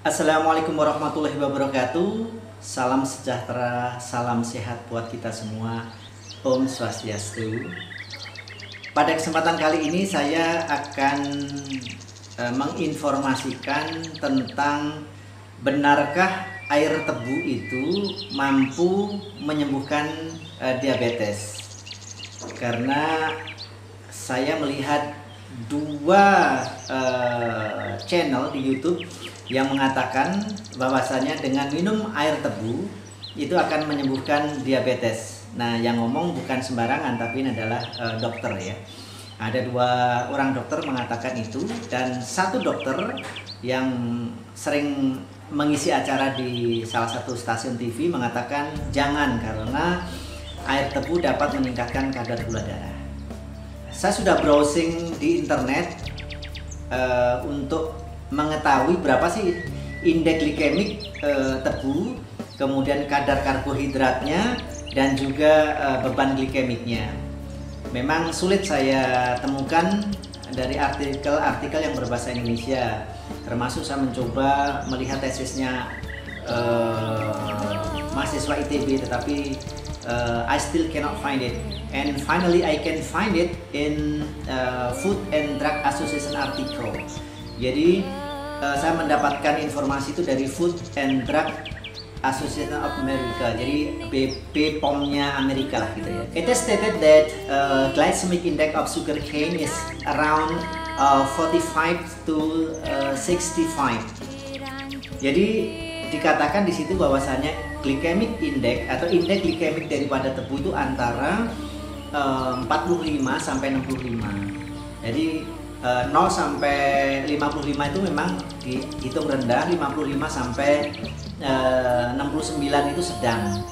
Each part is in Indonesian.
Assalamualaikum warahmatullahi wabarakatuh. Salam sejahtera, salam sehat buat kita semua. Om Swastiastu. Pada kesempatan kali ini saya akan menginformasikan tentang benarkah air tebu itu mampu menyembuhkan diabetes. Karena saya melihat dua channel di YouTube yang mengatakan bahwasanya dengan minum air tebu itu akan menyembuhkan diabetes. Nah, yang ngomong bukan sembarangan, tapi ini adalah dokter ya. Ada dua orang dokter mengatakan itu, dan satu dokter yang sering mengisi acara di salah satu stasiun TV mengatakan jangan, karena air tebu dapat meningkatkan kadar gula darah. Saya sudah browsing di internet untuk mengetahui berapa sih indeks glikemik tebu, kemudian kadar karbohidratnya, dan juga beban glikemiknya. Memang sulit saya temukan dari artikel-artikel yang berbahasa Indonesia, termasuk saya mencoba melihat tesisnya mahasiswa ITB, tetapi I still cannot find it. And finally I can find it in Food and Drug Association article. Jadi saya mendapatkan informasi itu dari Food and Drug Association of America, jadi BPOM-nya Amerika lah gitu ya. It is stated that glycemic index of sugarcane is around 45 to 65. Jadi dikatakan di situ bahwasanya glycemic index atau indeks glikemik daripada tebu itu antara 45 sampai 65. Jadi 0 sampai 55 itu memang dihitung rendah, 55 sampai 69 itu sedang.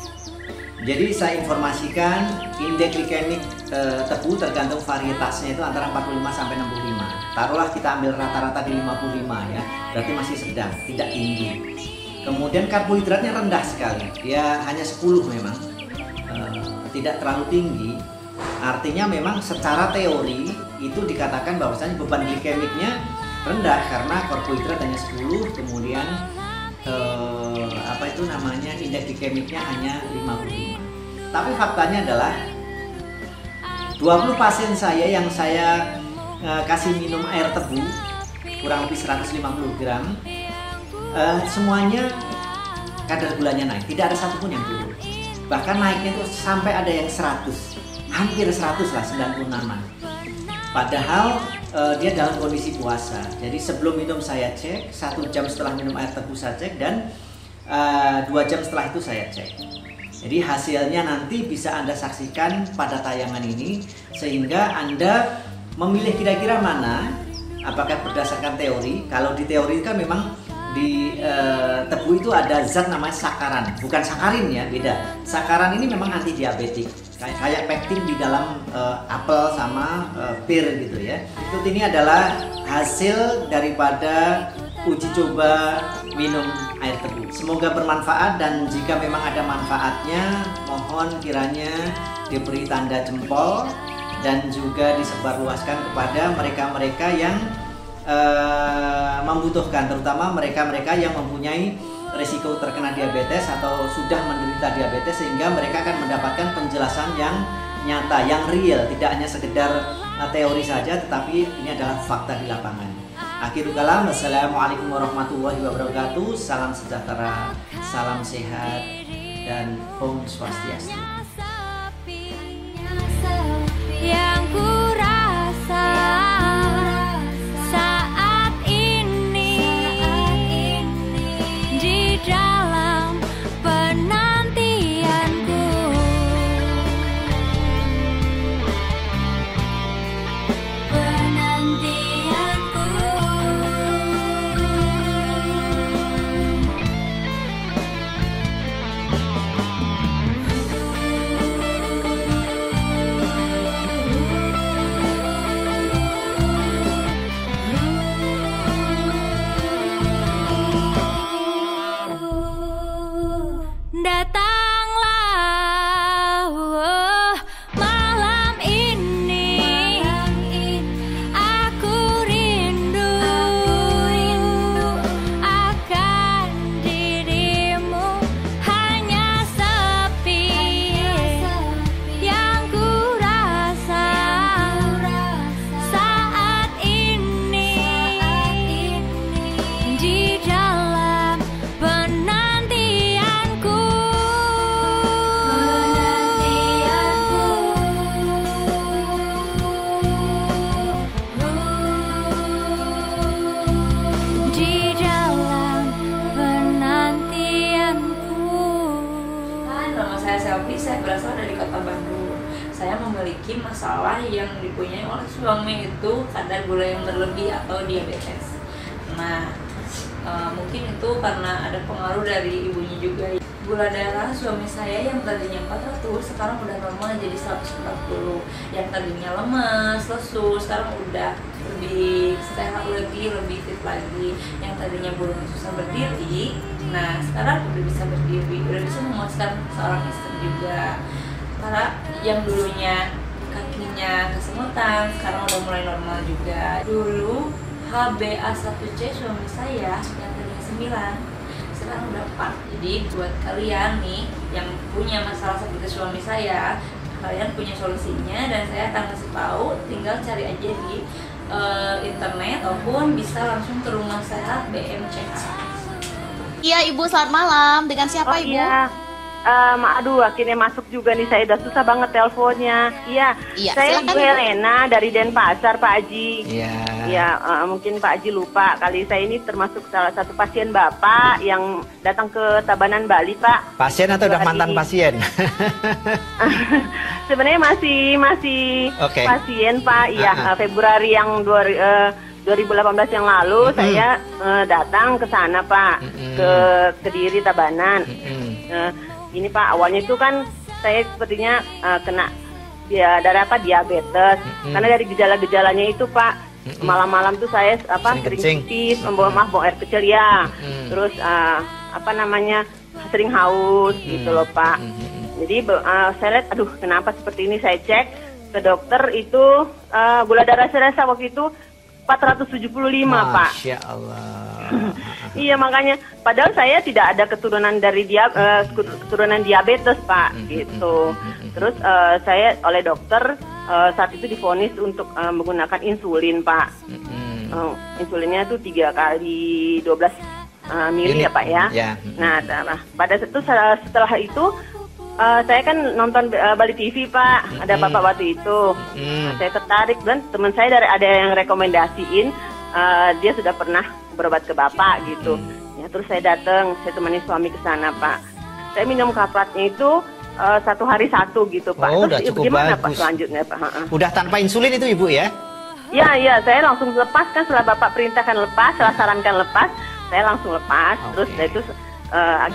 Jadi saya informasikan indeks glikemik tebu tergantung varietasnya itu antara 45 sampai 65. Taruhlah kita ambil rata-rata di 55 ya, berarti masih sedang, tidak tinggi. Kemudian karbohidratnya rendah sekali, dia hanya 10 memang, tidak terlalu tinggi. Artinya memang secara teori itu dikatakan bahwasanya beban glikemiknya rendah karena karbohidrat hanya 10, kemudian indeks glikemiknya hanya 55. Tapi faktanya adalah 20 pasien saya yang saya kasih minum air tebu kurang lebih 150 gram, semuanya kadar gulanya naik, tidak ada satupun yang turun. Bahkan naiknya itu sampai ada yang 100, hampir 100 lah, 96-an. Padahal dia dalam kondisi puasa. Jadi sebelum minum saya cek, 1 jam setelah minum air tebu saya cek, dan 2 jam setelah itu saya cek. Jadi hasilnya nanti bisa Anda saksikan pada tayangan ini, sehingga Anda memilih kira-kira mana, apakah berdasarkan teori. Kalau di teori kan memang di tebu itu ada zat namanya sakaran, bukan sakarin ya, beda. Sakaran ini memang anti diabetik, kayak pektin di dalam apel sama pir gitu ya. Itu ini adalah hasil daripada uji coba minum air tebu. Semoga bermanfaat, dan jika memang ada manfaatnya, mohon kiranya diberi tanda jempol dan juga disebarluaskan kepada mereka-mereka yang membutuhkan, terutama mereka-mereka yang mempunyai risiko terkena diabetes atau sudah menderita diabetes, sehingga mereka akan mendapatkan penjelasan yang nyata, yang real, tidak hanya sekedar teori saja, tetapi ini adalah fakta di lapangan. Akhirul kalam, wassalamualaikum warahmatullahi wabarakatuh. Salam sejahtera, salam sehat, dan Om Swastiastu. Yang ku rasa saat ini di dalam penantianku, penantianku. saya berasal dari kota Bandung. Saya memiliki masalah yang dipunyai oleh suami itu kadar gula yang berlebih atau diabetes. Nah, mungkin itu karena ada pengaruh dari ibunya juga. Gula darah suami saya yang tadinya 400 sekarang udah normal jadi 140. Yang tadinya lemas, lesu, sekarang udah lebih sehat lagi, lebih fit lagi. Yang tadinya belum susah berdiri, nah sekarang udah bisa berdiri, udah bisa memuaskan seorang istri juga. Karena yang dulunya kakinya kesemutan, sekarang udah mulai normal juga. Dulu HbA1c suami saya yang tadinya 9, sekarang udah 4. Jadi buat kalian nih yang punya masalah seperti suami saya, kalian punya solusinya dan saya akan kasih tahu, tinggal cari aja di internet ataupun bisa langsung ke rumah sehat BMCH. Iya Ibu, selamat malam. Dengan siapa Ibu? Iya. Aduh, akhirnya masuk juga nih, saya udah susah banget teleponnya. Iya, saya silakan, Ibu Helena dari Denpasar, Pak Haji. Iya. Ya, mungkin Pak Haji lupa, kali saya ini termasuk salah satu pasien Bapak yang datang ke Tabanan, Bali, Pak. Pasien atau udah mantan pasien? Sebenarnya masih Oke. pasien, Pak. Iya, Februari yang 2018 yang lalu saya datang ke sana, Pak, ke Kediri, Tabanan. Ini Pak, awalnya itu kan saya sepertinya kena diabetes. Karena dari gejala-gejalanya itu Pak, malam-malam tuh saya sering pipis, buang air kecil ya. Terus sering haus gitu loh Pak. Jadi saya lihat, aduh kenapa seperti ini, saya cek ke dokter itu gula darah saya waktu itu 475 Pak. Masya Allah. Iya, makanya padahal saya tidak ada keturunan dari keturunan diabetes Pak gitu. Terus saya oleh dokter saat itu divonis untuk menggunakan insulin Pak. Insulinnya tuh 3 kali 12 mili ya Pak ya. Nah pada setelah itu saya kan nonton Bali TV Pak, ada Bapak waktu itu. Saya tertarik dan teman saya ada yang rekomendasiin, dia sudah pernah berobat ke Bapak gitu. Ya terus saya datang, saya temani suami ke sana Pak. Saya minum kaplatnya itu 1 hari 1 gitu Pak. Oh, terus udah cukup gimana bagus. Pak selanjutnya Pak? Udah tanpa insulin itu Ibu ya? Iya, saya langsung lepas kan, setelah Bapak perintahkan lepas, setelah sarankan lepas, saya langsung lepas. Terus saya itu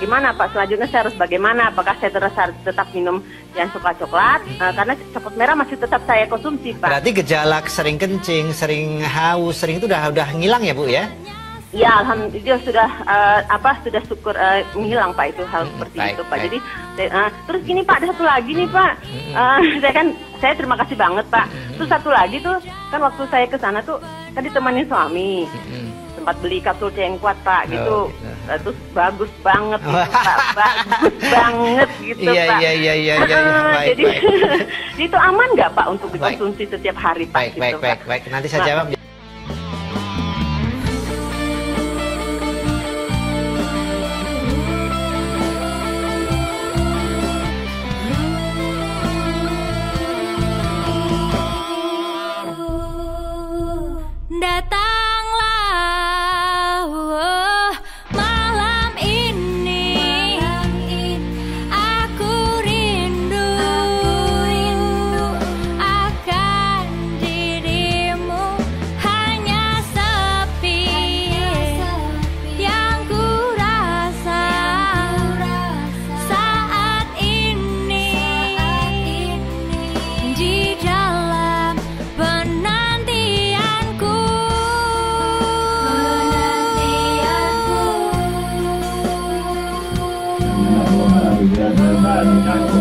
gimana Pak selanjutnya, saya harus bagaimana, apakah saya tetap minum yang coklat-coklat karena coklat merah masih tetap saya konsumsi Pak. Berarti gejala sering kencing, sering haus, sering itu udah ngilang ya Bu ya? Ya alhamdulillah sudah sudah syukur menghilang Pak itu hal seperti itu Pak. Jadi terus gini Pak, ada satu lagi nih Pak, saya terima kasih banget Pak. Terus satu lagi tuh kan waktu saya ke sana tuh kan ditemani suami. Sempat beli kapsul cengkuat Pak gitu. Terus bagus banget gitu, Pak. Bagus banget gitu Pak. Iya. Jadi itu aman nggak Pak untuk dikonsumsi setiap hari Pak? Baik. Nanti saya jawab. Datanglah malam ini, aku rindu akan dirimu, hanya sepi yang ku rasa saat ini di dalam penantianku. Aku